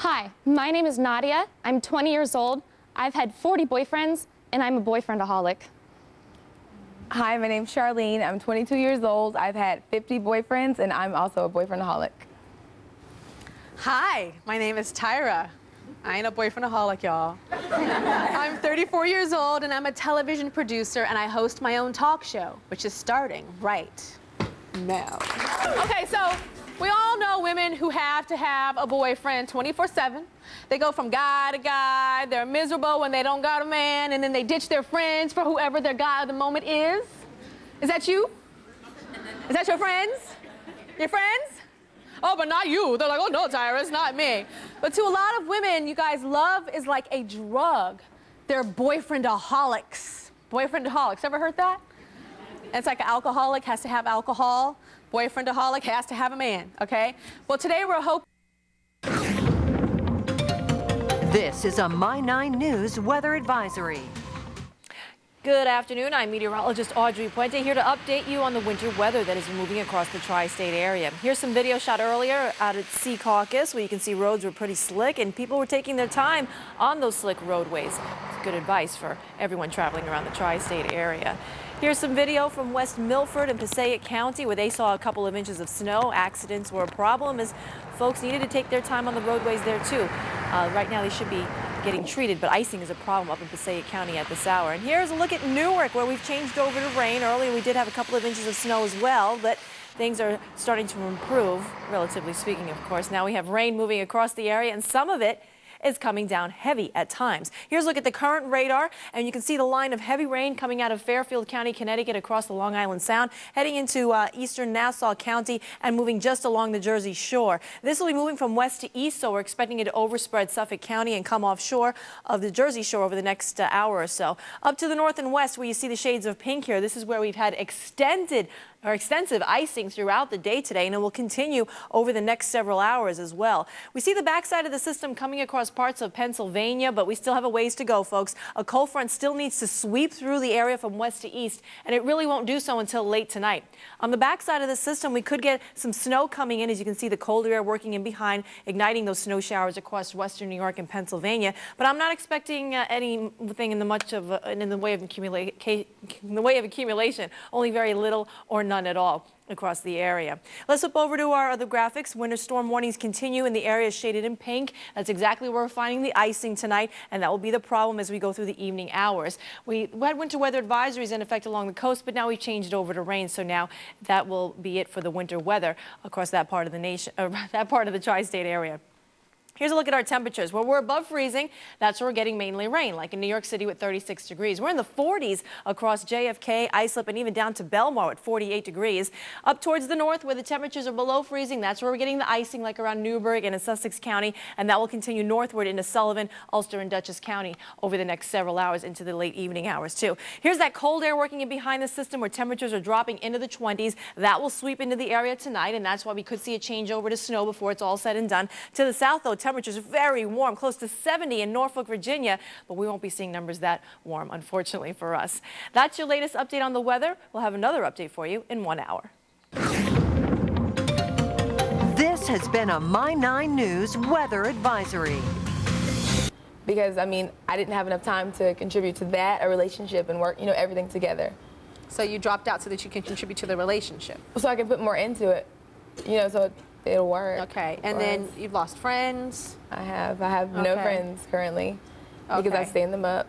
Hi, my name is Nadia. I'm 20 years old. I've had 40 boyfriends, and I'm a boyfriend-aholic. Hi, my name's Charlene. I'm 22 years old. I've had 50 boyfriends, and I'm also a boyfriend-aholic. Hi, my name is Tyra. I ain't a boyfriend-aholic, y'all. I'm 34 years old, and I'm a television producer, and I host my own talk show, which is starting right now. Okay, so we all know women who have to have a boyfriend 24/7. They go from guy to guy. They're miserable when they don't got a man, and then they ditch their friends for whoever their guy of the moment is. Is that you? Is that your friends? Your friends? Oh, but not you. They're like, oh, no, Tyra, it's not me. But to a lot of women, you guys, love is like a drug. They're boyfriend-aholics. Boyfriend-aholics. Ever heard that? It's like an alcoholic has to have alcohol. Boyfriend-aholic has to have a man, okay? Well, today we're hoping... This is a My 9 News weather advisory. Good afternoon. I'm meteorologist Audrey Puente here to update you on the winter weather that is moving across the tri-state area. Here's some video shot earlier out at Sea Caucus where you can see roads were pretty slick and people were taking their time on those slick roadways. It's good advice for everyone traveling around the tri-state area. Here's some video from West Milford and Passaic County where they saw a couple of inches of snow. Accidents were a problem as folks needed to take their time on the roadways there too. Right now they should be getting treated, but icing is a problem up in Passaic County at this hour. And here's a look at Newark where we've changed over to rain. Earlier we did have a couple of inches of snow as well, but things are starting to improve, relatively speaking, of course. Now we have rain moving across the area and some of it is coming down heavy at times. Here's a look at the current radar, and you can see the line of heavy rain coming out of Fairfield County, Connecticut, across the Long Island Sound, heading into eastern Nassau County and moving just along the Jersey Shore. This will be moving from west to east, so we're expecting it to overspread Suffolk County and come offshore of the Jersey Shore over the next hour or so. Up to the north and west, where you see the shades of pink here, this is where we've had extensive icing throughout the day today, and it will continue over the next several hours as well. We see the backside of the system coming across parts of Pennsylvania, but we still have a ways to go, folks. A cold front still needs to sweep through the area from west to east, and it really won't do so until late tonight. On the backside of the system, we could get some snow coming in. As you can see, the colder air working in behind, igniting those snow showers across western New York and Pennsylvania. But I'm not expecting anything in the way of accumulation. Only very little or none at all across the area. Let's flip over to our other graphics. Winter storm warnings continue in the areas shaded in pink. That's exactly where we're finding the icing tonight, and that will be the problem as we go through the evening hours. We had winter weather advisories in effect along the coast, but now we've changed over to rain, so now that will be it for the winter weather across that part of the nation, or that part of the tri-state area. Here's a look at our temperatures. Where we're above freezing, that's where we're getting mainly rain, like in New York City with 36 degrees. We're in the 40s across JFK, Islip, and even down to Belmar at 48 degrees. Up towards the north, where the temperatures are below freezing, that's where we're getting the icing, like around Newburgh and in Sussex County, and that will continue northward into Sullivan, Ulster, and Dutchess County over the next several hours into the late evening hours, too. Here's that cold air working in behind the system where temperatures are dropping into the 20s. That will sweep into the area tonight, and that's why we could see a change over to snow before it's all said and done. To the south, though, temperatures are very warm, close to 70 in Norfolk, Virginia, but we won't be seeing numbers that warm, unfortunately, for us. That's your latest update on the weather. We'll have another update for you in 1 hour. This has been a My 9 News weather advisory. Because, I mean, I didn't have enough time to contribute to that, a relationship, and work, everything together. So you dropped out so that you can contribute to the relationship? So I can put more into it, so it'll work. Okay, and then you've lost friends? I have no friends currently because I stand them up.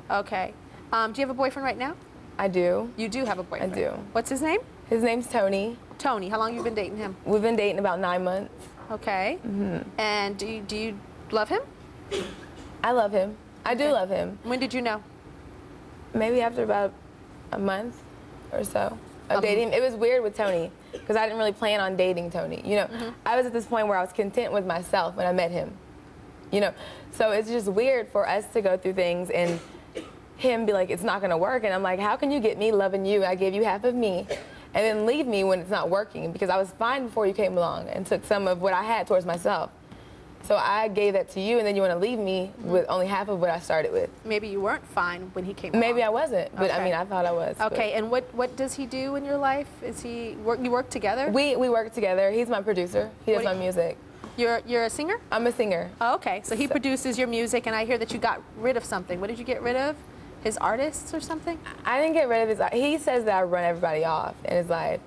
Okay. Do you have a boyfriend right now? I do. You do have a boyfriend? I do. What's his name? His name's Tony. Tony. How long have you been dating him? We've been dating about 9 months. Okay. And do you love him? I love him. I do love him. When did you know? Maybe after about a month or so of dating. It was weird with Tony because I didn't really plan on dating Tony. I was at this point where I was content with myself when I met him. So it's just weird for us to go through things and him be like, it's not going to work. And I'm like, how can you get me loving you? I gave you half of me and then leave me when it's not working, because I was fine before you came along and took some of what I had towards myself. So I gave that to you, and then you want to leave me with only half of what I started with. Maybe you weren't fine when he came along. Maybe I wasn't, but I mean, I thought I was. Okay, and what does he do in your life? Is he you work together? We work together. He's my producer. He does my music. You're a singer? I'm a singer. Oh, okay. So he produces your music, and I hear that you got rid of something. What did you get rid of? His artists or something? I didn't get rid of his. He says that I run everybody off in his life.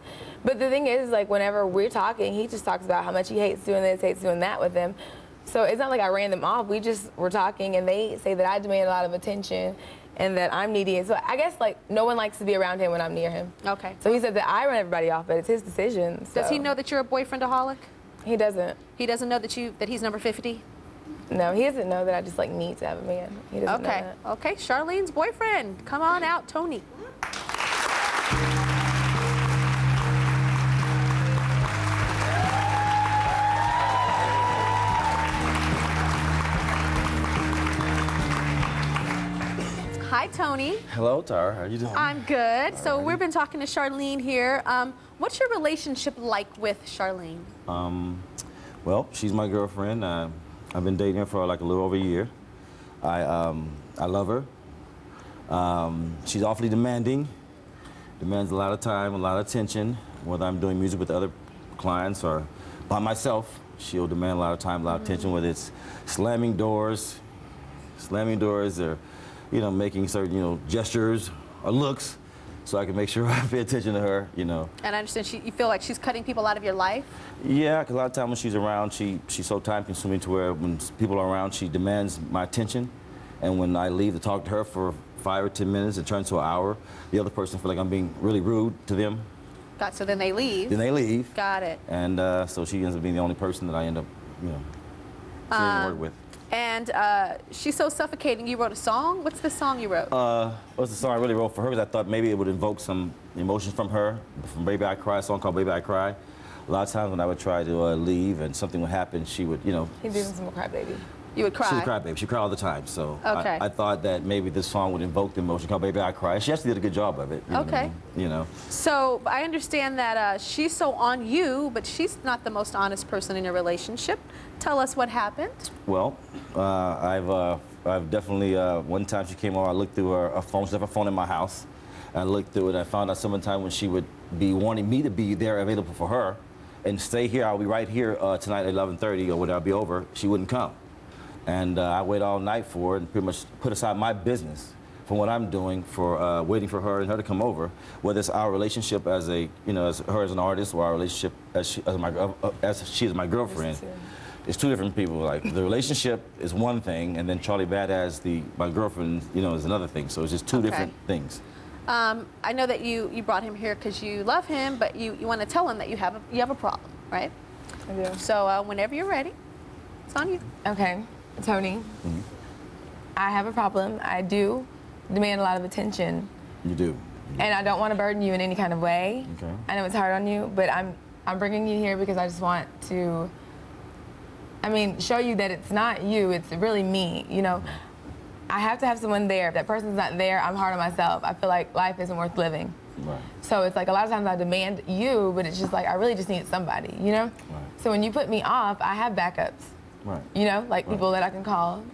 But the thing is, like, whenever we're talking, he just talks about how much he hates doing this, hates doing that with them. So it's not like I ran them off. We just were talking, and they say that I demand a lot of attention and that I'm needy. And so I guess, like, no one likes to be around him when I'm near him. Okay. So he said that I run everybody off, but it's his decision. So. Does he know that you're a boyfriend-aholic? He doesn't. He doesn't know that he's number 50? No, he doesn't know that I just, like, need to have a man. He doesn't know that. Okay, Charlene's boyfriend. Come on out, Tony. Hi, Tony. Hello, Tyra. How are you doing? I'm good. So we've been talking to Charlene here. What's your relationship like with Charlene? Well, she's my girlfriend. I've been dating her for like a little over a year. I love her. She's awfully demanding. Demands a lot of time, a lot of attention. Whether I'm doing music with other clients or by myself, she'll demand a lot of time, a lot of attention. Whether it's slamming doors, or making certain gestures or looks, so I can make sure I pay attention to her. And I understand you feel like she's cutting people out of your life? Yeah, because a lot of times when she's around, she's so time-consuming to where when people are around, she demands my attention. And when I leave to talk to her for 5 or 10 minutes, it turns to an hour. The other person feels like I'm being really rude to them. So then they leave? Then they leave. Got it. And so she ends up being the only person that I end up, seeing and work with. And she's so suffocating. You wrote a song? What's the song you wrote? What's the song I really wrote for her? Because I thought maybe it would invoke some emotions from her. From Baby I Cry, a song called Baby I Cry. A lot of times when I would try to leave and something would happen, she would, He'd do some cry baby. You would cry? She would cry baby. She cried all the time. So okay. I thought that maybe this song would invoke the emotion called Baby I Cry. She actually did a good job of it. You know what I mean? So I understand that she's so on you, but she's not the most honest person in your relationship. Tell us what happened. Well, I've definitely, one time she came over, I looked through her phone. She left her phone in my house. I looked through it, and I found out sometimes when she would be wanting me to be there available for her and stay here, I'll be right here tonight at 11:30 or when I'll be over, she wouldn't come. And I wait all night for it and pretty much put aside my business from what I'm doing for waiting for her and her to come over, whether it's our relationship as a, as her as an artist or our relationship as she is my girlfriend. It's two different people. Like the relationship is one thing, and then Charlie Bad as my girlfriend, is another thing. So it's just two different things. I know that you brought him here because you love him, but you want to tell him that you have a problem, right? I do. So whenever you're ready, it's on you. Okay, Tony. I have a problem. I do demand a lot of attention. You do. And I don't want to burden you in any kind of way. Okay. I know it's hard on you, but I'm bringing you here because I just want to, show you that it's not you, it's really me, I have to have someone there. If that person's not there, I'm hard on myself. I feel like life isn't worth living. Right. So it's like a lot of times I demand you, but it's just like I really just need somebody, Right. So when you put me off, I have backups. Right. Like people that I can call,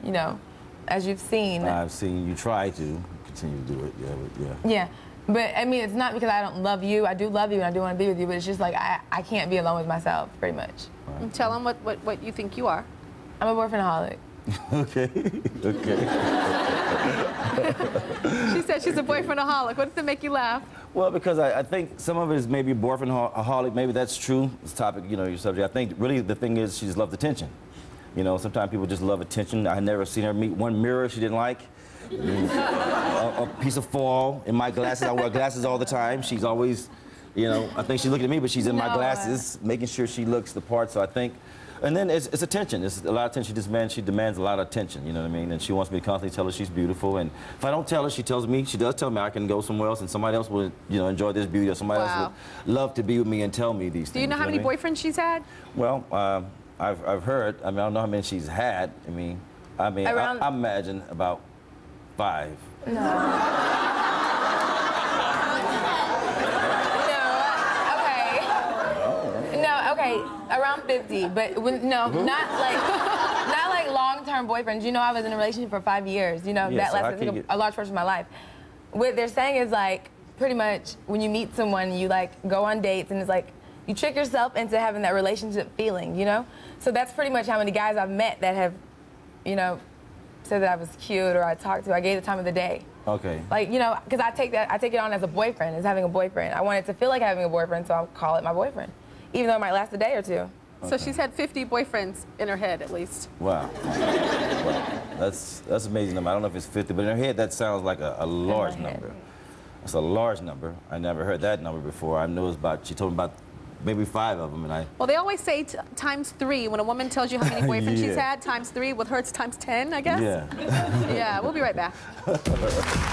as you've seen. I've seen you try to continue to do it, yeah. Yeah, but it's not because I don't love you. I do love you and I do want to be with you, but it's just like I can't be alone with myself, pretty much. Right. And tell him what you think you are. I'm a boyfriend-aholic. Okay. She said she's a boyfriend-aholic. What does it make you laugh? Well, because I think some of it is maybe boyfriend-aholic. Maybe that's true. This topic, your subject. I think really the thing is she just loves attention. Sometimes people just love attention. I never seen her meet one mirror she didn't like. A piece of foil in my glasses. I wear glasses all the time. She's always, I think she's looking at me, but she's in my glasses, making sure she looks the part. So I think, and then it's attention. It's a lot of attention. She demands a lot of attention, you know what I mean? And she wants me to constantly tell her she's beautiful. And if I don't tell her, she does tell me I can go somewhere else and somebody else will, enjoy this beauty, or somebody else would love to be with me and tell me these things. Do you know how many boyfriends she's had? Well, I've heard. I don't know how many she's had. I imagine about 5. Okay, around 50, but not like long-term boyfriends. I was in a relationship for 5 years. That lasted a large portion of my life. What they're saying is like pretty much when you meet someone, you like go on dates, and it's like you trick yourself into having that relationship feeling, you know? So that's pretty much how many guys I've met that have, you know, said that I was cute or I talked to. I gave the time of the day. Okay. Like, you know, because I take it on as a boyfriend, as having a boyfriend. I want it to feel like having a boyfriend, so I'll call it my boyfriend, even though it might last a day or two. So she's had 50 boyfriends in her head, at least. Wow. Wow. That's amazing number. I don't know if it's 50, but in her head that sounds like a large number. That's a large number. I never heard that number before. I know it's about, she told me about maybe 5 of them, and I... Well, they always say times 3. When a woman tells you how many boyfriends she's Yeah. had, times 3. With her, it's times 10, I guess. Yeah. Yeah, we'll be right back.